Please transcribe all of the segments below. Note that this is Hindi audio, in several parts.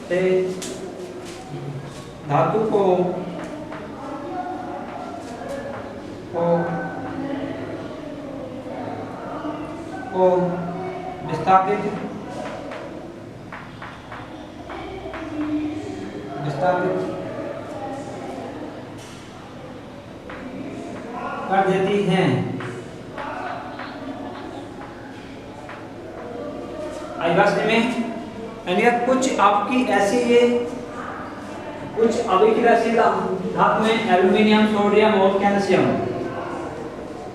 से धातु को विस्थापित कर देती हैं। आई बात में यानी कुछ आपकी ऐसी ये कुछ अभिक्रियाशील धातु में एल्यूमिनियम, सोडियम और कैल्शियम,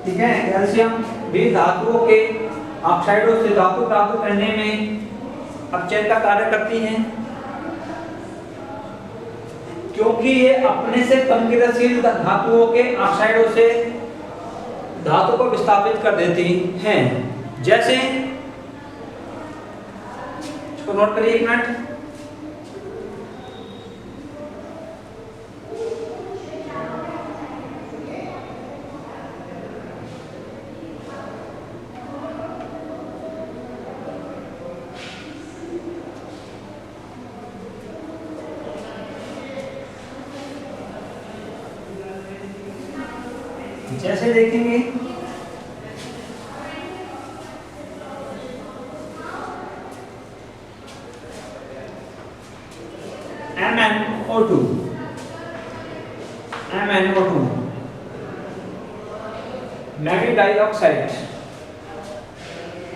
ठीक है। कैल्शियम भी धातुओं के ऑक्साइडों से धातु प्राप्त करने में अपचयन का कार्य करती हैं, क्योंकि ये अपने से कम क्रियाशील धातुओं के ऑक्साइडों से धातु को विस्थापित कर देती हैं। जैसे इसको नोट करिए एक मिनट। जैसे देखेंगे MnO2 मैग्नीशियम डाइऑक्साइड।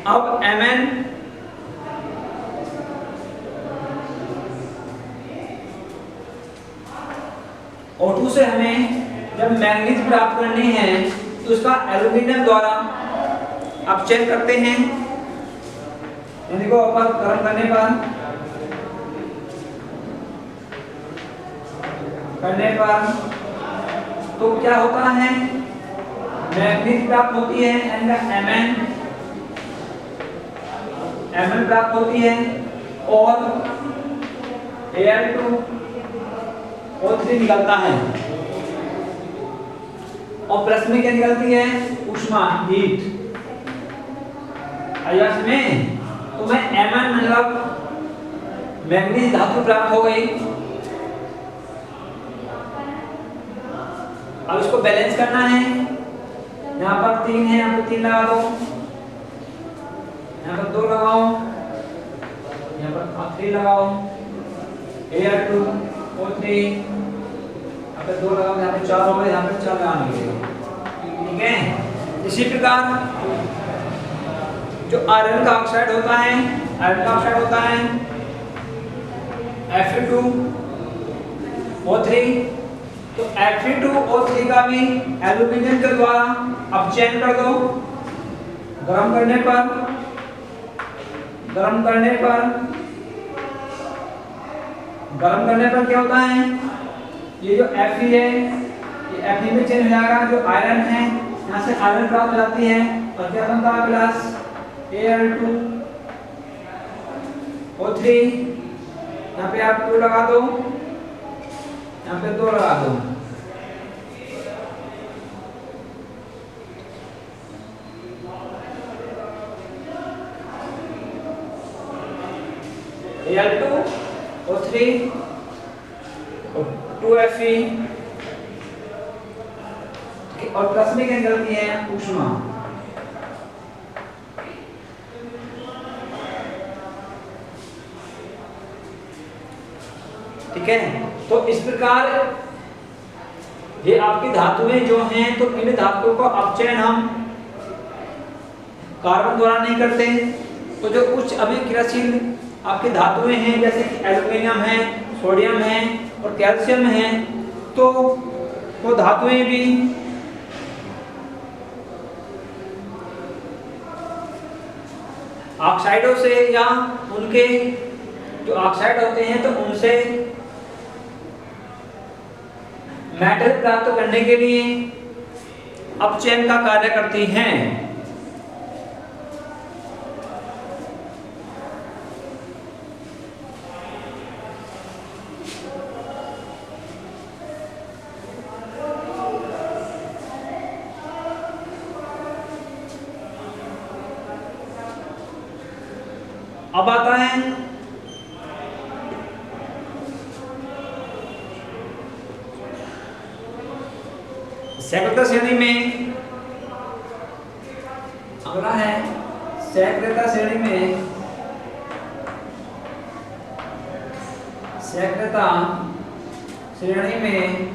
अब MnO2 से हमें जब मैग्नीज प्राप्त करनी है तो उसका एल्यूमिनियम द्वारा अपचयन करते हैं। यानी को अपन गर्म करने पर तो क्या होता है, मैग्नीज प्राप्त होती है एंड Mn प्राप्त होती है और Al2O3 निकलता है। और प्लस में क्या निकलती है, ऊष्मा, हीट। आयस में तो मैं Mn मतलब मैग्नीज धातु प्राप्त हो गई। अब इसको बैलेंस करना है। यहाँ पर 3 है, यहाँ पर 3 लगा दो, यहाँ पर 2 लगाओ, यहाँ पर 3 लगाओ, Al2O3, यहाँ पे 2 लगाओ, यहाँ पे 4 हो गए, यहाँ पे 4 लगाएंगे, ठीक है। इसी प्रकार जो आयरन का ऑक्साइड होता है, Fe2O3, तो Fe2O3 का भी एल्यूमिनियम के द्वारा अपचयन कर दो। गरम करने पर क्या होता है, ये जो Fe है ये Fe में चेंज हो जाएगा। जो आयरन है यहाँ से आयरन प्राप्त हो जाती है और क्या बनता है, प्लस Al2O3, यहाँ पे आप 2 लगा दो, यहाँ पे 2 लगा दो। Al2O3 और 2Fe और प्लस में क्या निकलती है, ऊष्मा। ठीक है, तो इस प्रकार ये आपकी धातुएं जो हैं, तो इन धातुओं का अपचयन हम कार्बन द्वारा नहीं करते। तो जो उच्च अभिक्रियाशील आपकी धातुएं हैं, जैसे कि एल्यूमिनियम है, सोडियम है और कैल्शियम है, तो वो धातुएं भी ऑक्साइडों से या उनके जो ऑक्साइड होते हैं तो उनसे मेटल प्राप्त करने के लिए अपचयन का कार्य करती हैं। अब आता है सैकड़ता श्रेणी में अगला है सैकड़ता श्रेणी में, सैकड़ता श्रेणी में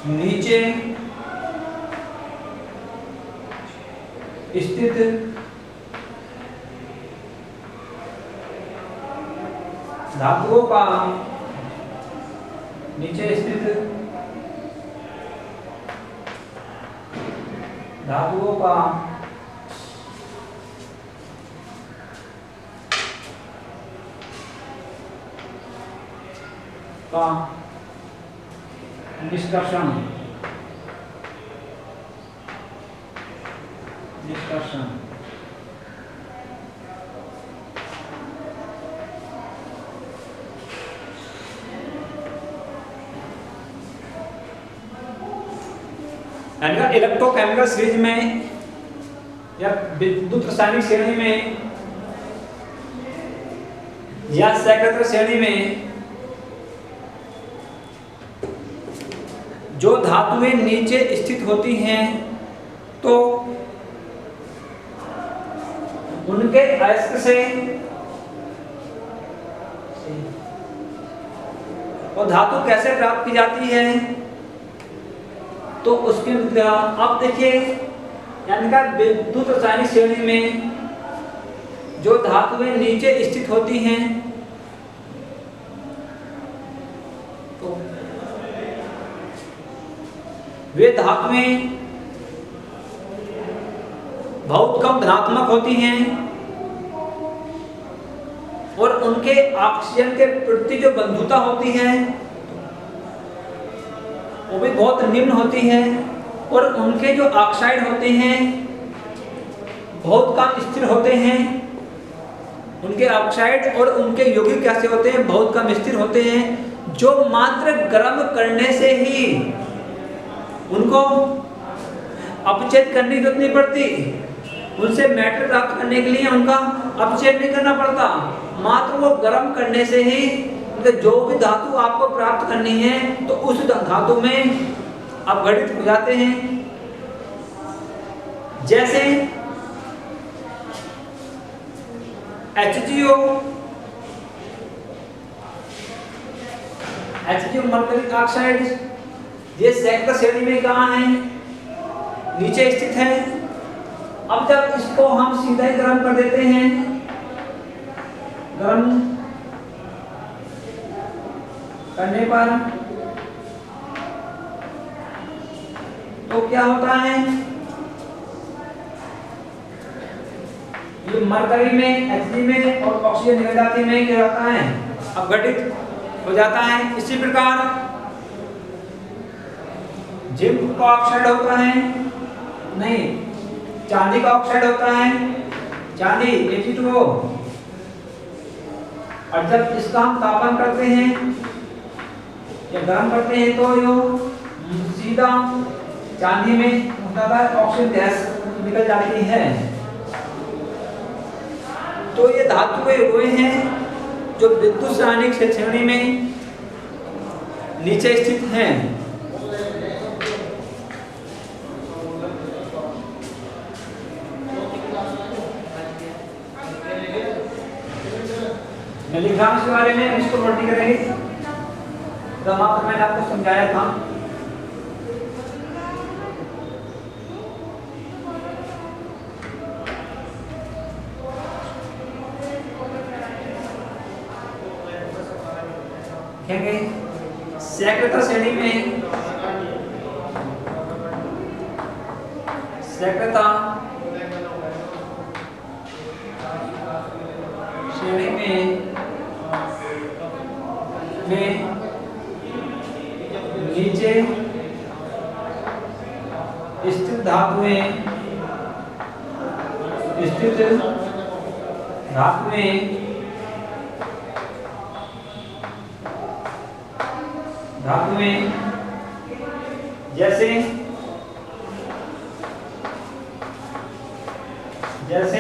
नीचे स्थित धातुओं का, नीचे स्थित धातुओं का निष्कर्षण, निष्कर्षण इलेक्ट्रोकेमिकल सीरीज में या विद्युत रासायनिक श्रेणी में या सैकड़ता श्रेणी में जो धातुएं नीचे स्थित होती हैं तो उनके अयस्क से और धातु कैसे प्राप्त की जाती है, तो उसके अब देखिए यानी कि विद्युत रासायनिक श्रेणी में जो धातुएं नीचे स्थित होती हैं तो वे धातुएं बहुत कम धनात्मक होती हैं और उनके ऑक्सीजन के प्रति जो बंधुता होती है वो भी बहुत निम्न होती है और उनके जो ऑक्साइड होते हैं बहुत कम स्थिर होते हैं। उनके ऑक्साइड और उनके यौगिक कैसे होते हैं, बहुत कम स्थिर होते हैं, जो मात्र गर्म करने से ही उनको अपचेद करने की जरूरत नहीं पड़ती। उनसे मैटर प्राप्त करने के लिए उनका अपचेद नहीं करना पड़ता, मात्र वो गर्म करने से ही जो भी धातु आपको प्राप्त करनी है तो उस धातु में अपघटित हो जाते हैं। जैसे HgO, मर्करी ऑक्साइड, ये सैकड़ता श्रेणी में कहाँ है, नीचे स्थित है। अब जब इसको हम सीधा ही गर्म कर देते हैं, गर्म करने पर तो क्या होता है, ये मरकरी में, Hg में और ऑक्सीजन निकल जाती में क्या होता है, अपघटित हो जाता है। इसी प्रकार जिंक का ऑक्साइड होता है, नहीं चांदी का ऑक्साइड होता है, चांदी Ag2O, और जब इसका हम तापन करते हैं या गर्म करते हैं तो यो सीधा चांदी में ऑक्सीजन गैस निकल जाती है। तो ये धातुएं हुए हैं जो विद्युत रासायनिक श्रेणी में नीचे स्थित हैं। लिखांश के बारे में इसको नोट करेंगे, तो मैंने आपको समझाया था। सैकड़ता श्रेणी में, सैकड़ता श्रेणी में नीचे स्थित धातुएं जैसे